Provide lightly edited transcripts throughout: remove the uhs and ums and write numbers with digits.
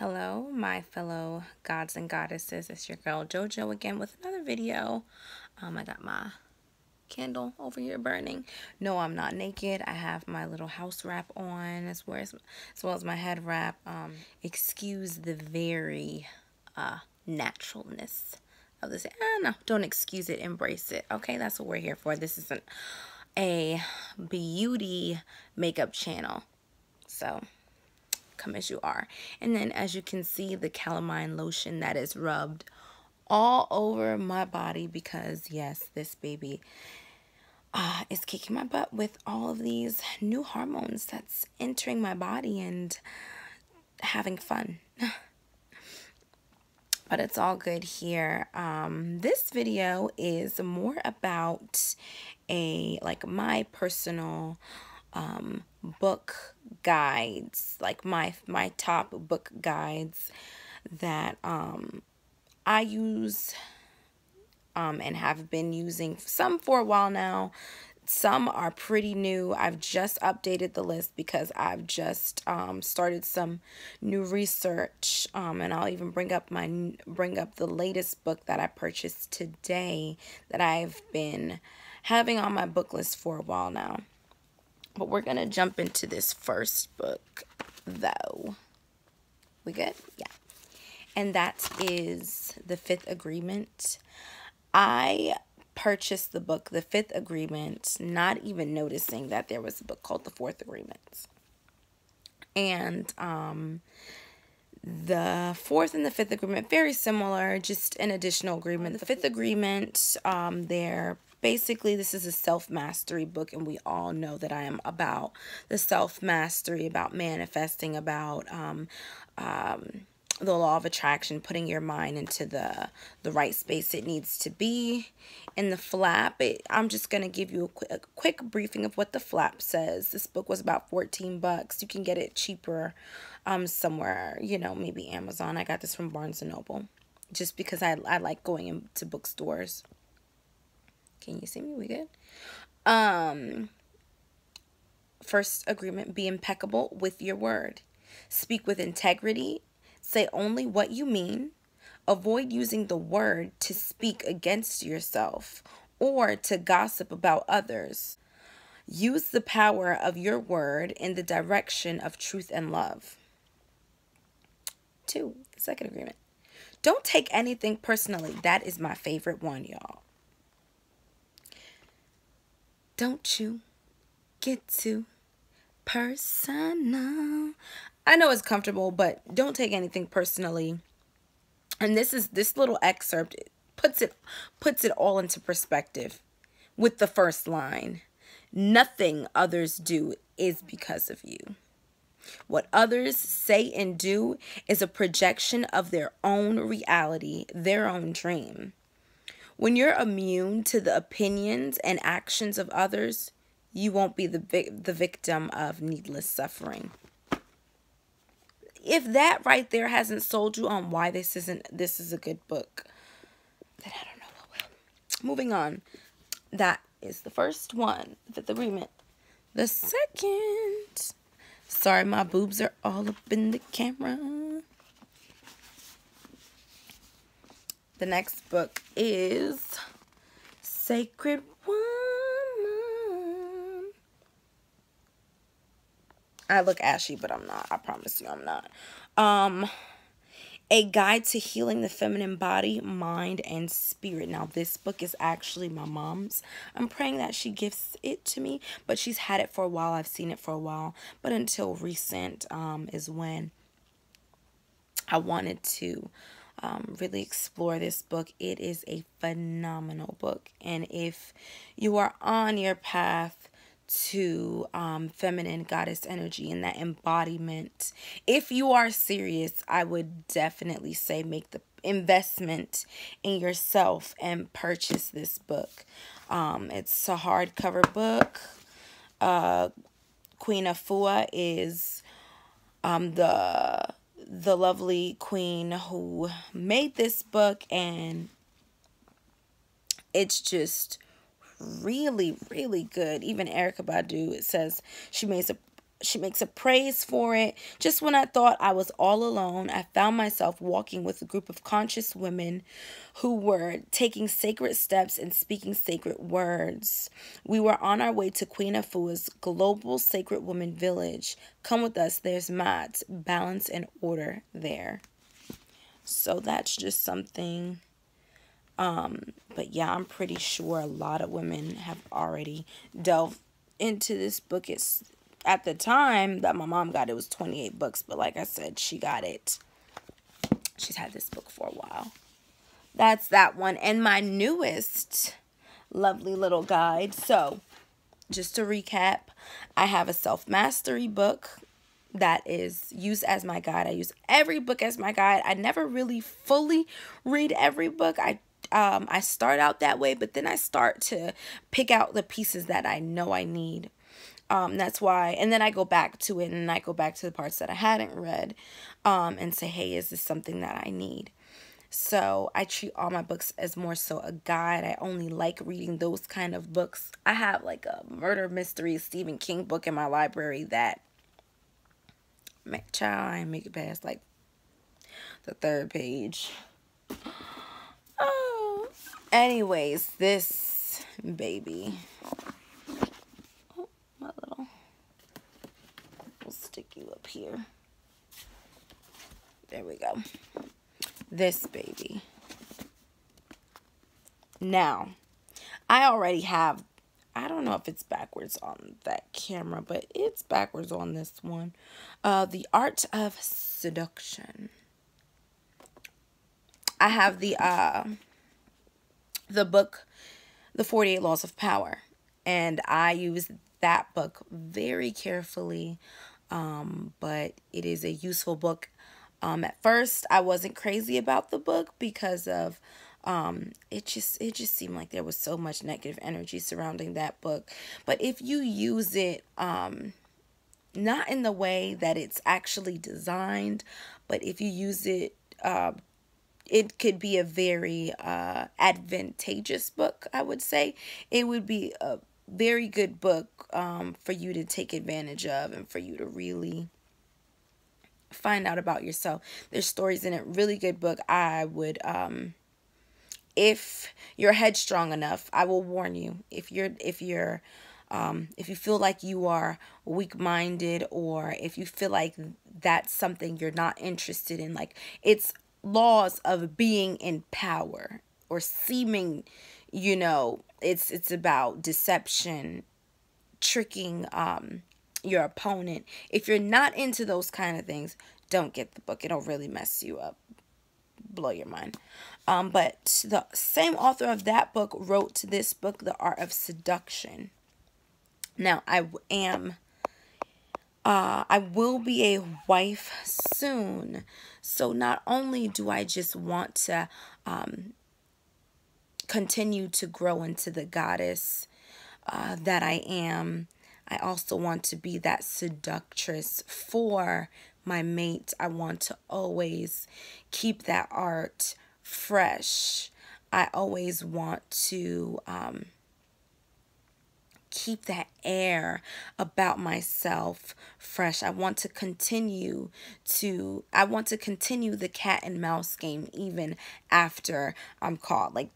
Hello, my fellow gods and goddesses. It's your girl JoJo again with another video. I got my candle over here burning. No, I'm not naked. I have my little house wrap on as well as my head wrap. Excuse the very naturalness of this. No, don't excuse it. Embrace it. Okay, that's what we're here for. This isn't a beauty makeup channel. So come as you are. And then as you can see, the calamine lotion that is rubbed all over my body because yes, this baby is kicking my butt with all of these new hormones that's entering my body and having fun. But it's all good here. This video is more about my personal book guides, like my top book guides that I use and have been using some for a while now. Some are pretty new. I've just updated the list because I've just started some new research, and I'll even bring up the latest book that I purchased today that I've been having on my book list for a while now. But we're going to jump into this first book, though. We good? Yeah. And that is The Fifth Agreement. I purchased the book, The Fifth Agreement, not even noticing that there was a book called The Fourth Agreement. And the Fourth and the Fifth Agreement, very similar, just an additional agreement. The Fifth Agreement, basically, this is a self-mastery book, and we all know that I am about the self-mastery, about manifesting, about the law of attraction, putting your mind into the right space it needs to be. In the flap, I'm just going to give you a quick briefing of what the flap says. This book was about 14 bucks. You can get it cheaper somewhere, maybe Amazon. I got this from Barnes & Noble just because I like going into bookstores. Can you see me? We good? First agreement, be impeccable with your word. Speak with integrity. Say only what you mean. Avoid using the word to speak against yourself or to gossip about others. Use the power of your word in the direction of truth and love. 2, the second agreement. Don't take anything personally. That is my favorite one, y'all. Don't you get too personal. I know it's comfortable, but don't take anything personally. And this little excerpt puts it all into perspective with the first line. Nothing others do is because of you. What others say and do is a projection of their own reality, their own dream. When you're immune to the opinions and actions of others, you won't be the victim of needless suffering. If that right there hasn't sold you on why this is a good book, then I don't know what will. Moving on. That is the first one, Fifth Agreement. The second, sorry, my boobs are all up in the camera. The next book is Sacred Woman. I look ashy, but I'm not. I promise you I'm not. A Guide to Healing the Feminine Body, Mind, and Spirit. Now, this book is actually my mom's. I'm praying that she gifts it to me, but she's had it for a while. I've seen it for a while, but until recent is when I wanted to really explore this book. It is a phenomenal book, and if you are on your path to feminine goddess energy and that embodiment, if you are serious, I would definitely say make the investment in yourself and purchase this book. It's a hardcover book. Queen Afua is the lovely queen who made this book, and it's just really, really good. Even Erykah Badu, it says she She makes a praise for it. Just when I thought I was all alone, I found myself walking with a group of conscious women who were taking sacred steps and speaking sacred words. We were on our way to Queen Afua's global sacred woman village. Come with us, there's Mat, balance and order there. So that's just something. But yeah, I'm pretty sure a lot of women have already delved into this book. It's at the time that my mom got it was 28 books, but like I said, she got it. She's had this book for a while. That's that one. And my newest lovely little guide. So, just to recap, I have a self-mastery book that is used as my guide. I use every book as my guide. I never really fully read every book. I start out that way, but then I start to pick out the pieces that I know I need. That's why, and then I go back to it and I go back to the parts that I hadn't read, and say, hey, is this something that I need? So I treat all my books as more so a guide. I only like reading those kind of books. I have like a murder mystery Stephen King book in my library that, child, I make it past like the 3rd page. Oh. Anyways, this baby. We'll stick you up here. There we go. This baby. Now, I already have, I don't know if it's backwards on that camera, but it's backwards on this one. The Art of Seduction. I have the book, The 48 Laws of Power, and I use that book very carefully, but it is a useful book. At first, I wasn't crazy about the book because of it just seemed like there was so much negative energy surrounding that book. But if you use it not in the way that it's actually designed, but if you use it, it could be a very advantageous book, I would say. It would be a very good book for you to take advantage of and for you to really find out about yourself. There's stories in it. Really good book. I would, if you're headstrong enough, I will warn you. If you feel like you are weak-minded, or if you feel like that's something you're not interested in, like it's laws of being in power or seeming, it's about deception, tricking your opponent. If you're not into those kind of things, don't get the book. It'll really mess you up, blow your mind. But the same author of that book wrote this book, The Art of Seduction. Now, I will be a wife soon. So not only do I just want to continue to grow into the goddess that I am, I also want to be that seductress for my mate. I want to always keep that art fresh. I always want to keep that air about myself fresh. I want to continue the cat and mouse game even after I'm caught. Like,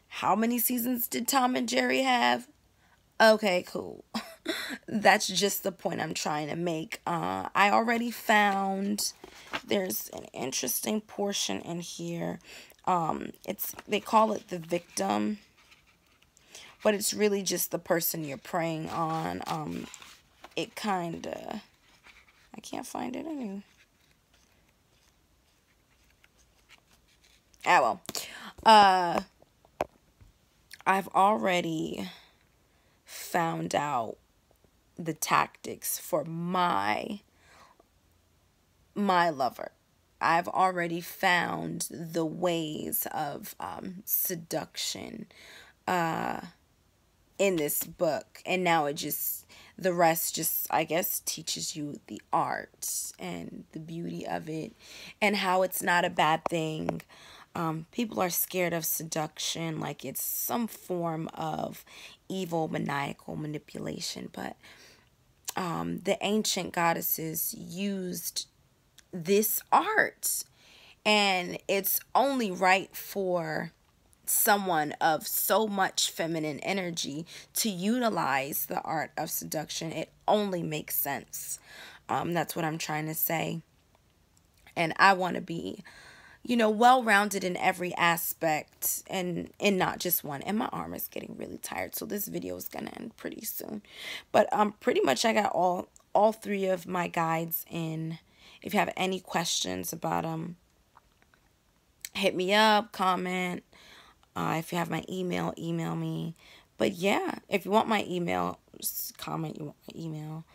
how many seasons did Tom and Jerry have? Okay, cool. That's just the point I'm trying to make. I already found, there's an interesting portion in here. They call it the victim, but it's really just the person you're preying on. It kinda, I can't find it anyway. Ah, well. I've already found out the tactics for my lover. I've already found the ways of seduction in this book, and now the rest just, I guess, teaches you the art and the beauty of it and how it's not a bad thing. People are scared of seduction like it's some form of evil, maniacal manipulation, but the ancient goddesses used this art, and it's only right for someone of so much feminine energy to utilize the art of seduction. It only makes sense. That's what I'm trying to say. And I want to be, well-rounded in every aspect, and not just one. And my arm is getting really tired, so this video is gonna end pretty soon. But pretty much I got all three of my guides in. If you have any questions about them, hit me up, comment. If you have my email, email me. But yeah, if you want my email, just comment you want my email.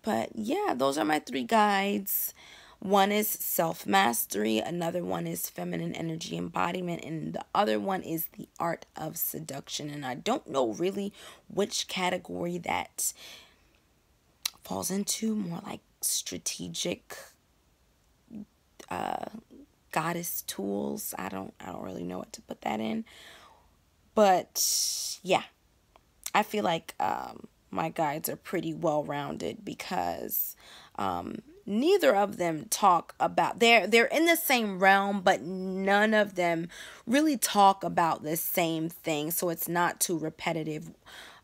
But yeah, those are my three guides. One is self-mastery, another one is feminine energy embodiment, and the other one is the art of seduction. And I don't know really which category that falls into, more like strategic goddess tools. I don't really know what to put that in. But yeah, I feel like my guides are pretty well-rounded because neither of them talk about, they're in the same realm, but none of them really talk about the same thing, so it's not too repetitive.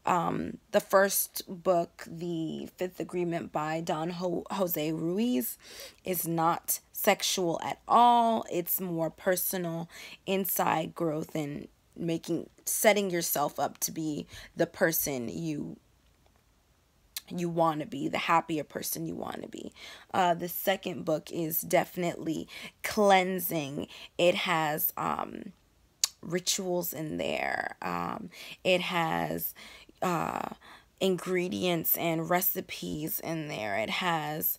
The first book, The Fifth Agreement by Don Jose Ruiz, is not sexual at all. It's more personal, inside growth, and setting yourself up to be the person you want to be, the happier person you want to be. The second book is definitely cleansing. It has rituals in there. It has ingredients and recipes in there. It has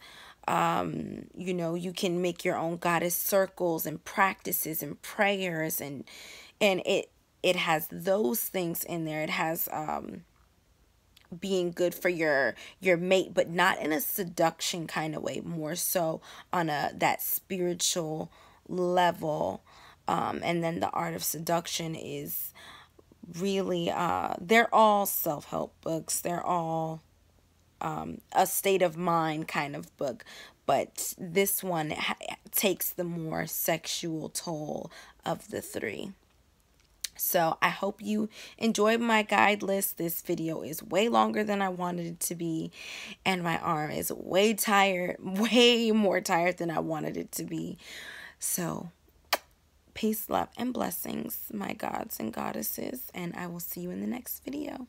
you can make your own goddess circles and practices and prayers, and it has those things in there. It has being good for your mate, but not in a seduction kind of way, more so on that spiritual level. And then the art of seduction is really they're all self-help books. They're all a state of mind kind of book, but this one takes the more sexual toll of the three. So I hope you enjoyed my guide list. This video is way longer than I wanted it to be, and my arm is way tired, way more tired than I wanted it to be. So peace, love, and blessings, my gods and goddesses, and I will see you in the next video.